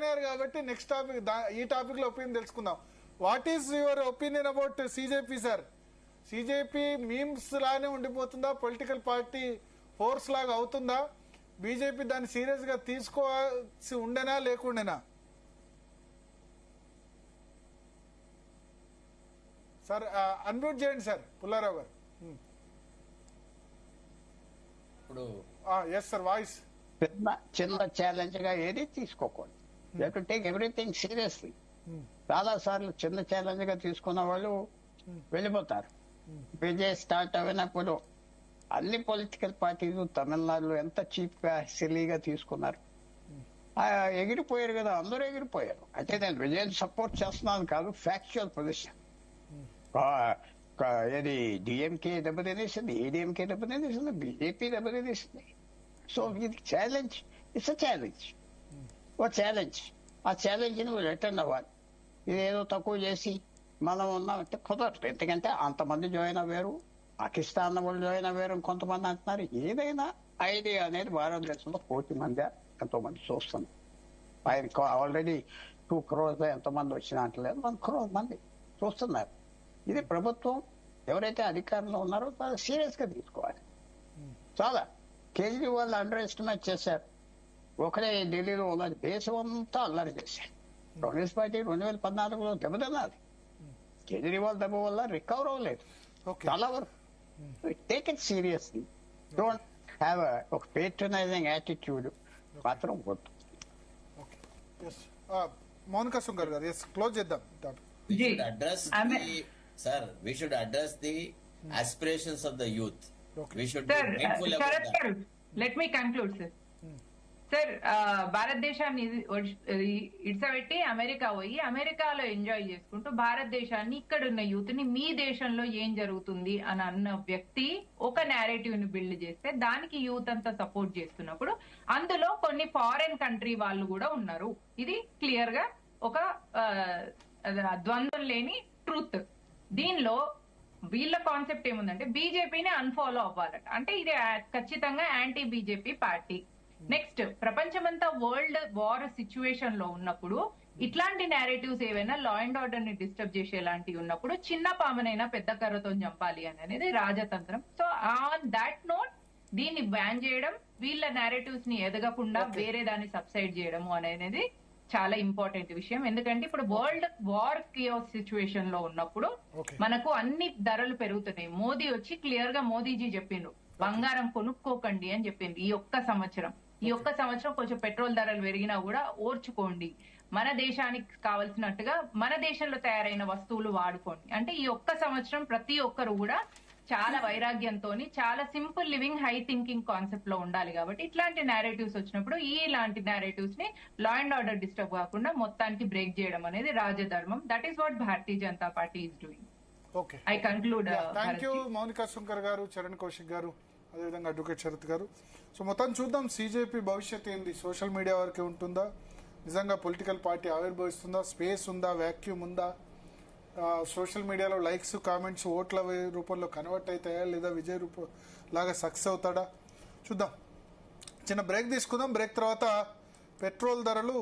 Join అయ్యారు కాబట్టి next topic ఈ టాపిక్ లో ఒపీనియన్ తెలుసుకుందాం. What is your opinion about CJP sir? CJP memes లానే ఉండిపోతుందా, పొలిటికల్ పార్టీ ఫోర్స్ లాగా అవుతుందా? బీజేపీ దాన్ని సీరియస్ గా తీసుకోవాల్సి ఉండేనా లేకుండేనా? సార్ అన్మ్యూట్ చేయండి సార్ పుల్లారావు గారు. ఇప్పుడు ఎస్ సార్, వాయిస్. చిన్న ఛాలెంజ్ గా ఏది తీసుకోకూడదు. You to take everything seriously. చాలా సార్లు చిన్న ఛాలెంజ్ గా తీసుకున్న వాళ్ళు వెళ్ళిపోతారు. విజయ్ స్టార్ట్ అయినప్పుడు అన్ని పొలిటికల్ పార్టీలు తమిళనాడులో ఎంత చీప్ గా సిలీగా తీసుకున్నారు. ఎగిరిపోయారు కదా, అందరూ ఎగిరిపోయారు. అయితే నేను విజయ్ సపోర్ట్ చేస్తున్నాను కాదు, ఫ్యాక్చువల్ పొజిషన్. ఇది డిఎంకే దెబ్బతినేసింది, ఏడీఎంకే దెబ్బతినేసింది, బీజేపీ దెబ్బతినేసింది. సో ఇది ఛాలెంజ్, ఇట్స్ అ ఛాలెంజ్. ఓ ఛాలెంజ్, ఆ ఛాలెంజ్ ని రిటర్న్ అవ్వాలి. ఇదేదో తక్కువ చేసి మనం ఉన్నామంటే కుదరదు. ఎందుకంటే అంతమంది జాయిన్ అవ్వారు, పాకిస్తాన్ వాళ్ళు జాయిన్ అవ్వారు, కొంతమంది అంటున్నారు. ఏదైనా ఐడియా అనేది భారతదేశంలో 1,000,000 మంది ఎంతో మంది చూస్తున్నారు. ఆయన ఆల్రెడీ 2 crores ఎంతమంది వచ్చినా అంటలేదు, 1 crore మంది చూస్తున్నారు. ఇది ప్రభుత్వం ఎవరైతే అధికారంలో ఉన్నారో చాలా సీరియస్ గా తీసుకోవాలి. చాలా కేజ్రీవాల్ అండర్ ఎస్టిమేట్ చేశారు. ఒకరే ఢిల్లీలో ఉన్నది, దేశం అంతా అల్లరి చేశారు. కాంగ్రెస్ పార్టీ 2014లో దెబ్బతిన్నది. కేజ్రీవాల్ దెబ్బ వల్ల రికవర్ అవ్వలేదు చాలా వరకు. Take it seriously, don't have ఒక పేట్రనైజింగ్ యాటిట్యూడ్ మాత్రం వద్దు. మౌనికా సుంకర్ గారు, క్లోజ్ చేద్దాం. Sir, we should address the aspirations of the youth. Okay. We should Sir, be mindful about Sharat that. sir, let me conclude, sir. Sir భారతదేశాన్ని ఇడ్సబెట్టి America పోయి అమెరికాలో enjoy చేసుకుంటూ భారతదేశాన్ని ఇక్కడున్న యూత్ ని మీ దేశంలో ఏం జరుగుతుంది అని అన్న వ్యక్తి ఒక నేరేటివ్ ని బిల్డ్ చేస్తే దానికి యూత్ అంతా సపోర్ట్ చేస్తున్నప్పుడు అందులో కొన్ని ఫారెన్ కంట్రీ వాళ్ళు కూడా ఉన్నారు. ఇది క్లియర్ గా ఒక ద్వంద్వం లేని ట్రూత్. దీనిలో వీళ్ళ కాన్సెప్ట్ ఏముందంటే బీజేపీని అన్ఫాలో అవ్వాలట. అంటే ఇది ఖచ్చితంగా యాంటీ బీజేపీ పార్టీ. నెక్స్ట్, ప్రపంచమంతా వరల్డ్ వార్ సిచ్యువేషన్ లో ఉన్నప్పుడు ఇట్లాంటి నేరేటివ్స్ ఏవైనా లా అండ్ ఆర్డర్ ని డిస్టర్బ్ చేసేలాంటివి ఉన్నప్పుడు చిన్న పామునైనా పెద్ద కర్రతో చంపాలి అనేది రాజతంత్రం. సో ఆన్ దాట్ నోట్ దీన్ని బ్యాన్ చేయడం, వీళ్ళ నేరేటివ్స్ ని ఎదగకుండా వేరే దాన్ని సబ్సైడ్ చేయడము అనేది చాలా ఇంపార్టెంట్ విషయం. ఎందుకంటే ఇప్పుడు వరల్డ్ వార్ కియోస్ సిచ్యువేషన్ లో ఉన్నప్పుడు మనకు అన్ని ధరలు పెరుగుతున్నాయి. మోదీ వచ్చి క్లియర్ గా మోదీజీ చెప్పిండ్రు, బంగారం కొనుక్కోకండి అని చెప్పిండ్రు. ఈ ఒక్క సంవత్సరం కొంచెం పెట్రోల్ ధరలు పెరిగినా కూడా ఓర్చుకోండి, మన దేశానికి కావలసినట్టుగా మన దేశంలో తయారైన వస్తువులు వాడుకోండి. అంటే ఈ ఒక్క సంవత్సరం ప్రతి ఒక్కరు కూడా చాలా వైరాగ్యంతో చాలా simple living, high thinking concept లో ఉండాలి. కాబట్టి ఇట్లాంటి నేరేటివ్స్ వచ్చినప్పుడు ఇలాంటి నేరేటివ్స్ ని లా అండ్ ఆర్డర్ డిస్టర్బ్ కాకుండా మొత్తానికి బ్రేక్ చేయడం అనేది రాజధర్మం. That is what Bharatiya Janata Party is doing. Okay, I conclude. Thank you Mounika Sunkar garu, Charan Kaushik గారు, అదేవిధంగా అడ్వకేట్ శరత్ గారు. సో మొత్తం చూద్దాం సిజేపీ భవిష్యత్ ఏంది. సోషల్ మీడియా వరకే ఉంటుందా, నిజంగా పొలిటికల్ పార్టీ ఆవిర్భవిస్తుందా, స్పేస్ ఉందా, వ్యాక్యూమ్ ఉందా, సోషల్ మీడియాలో లైక్స్ కామెంట్స్ ఓట్ల రూపంలో కన్వర్ట్ అవుతాయా, లేదా విజయ్ రూపం లాగా సక్సెస్ అవుతాడా చూద్దాం. చిన్న బ్రేక్ తీసుకుందాం. బ్రేక్ తర్వాత పెట్రోల్ ధరలు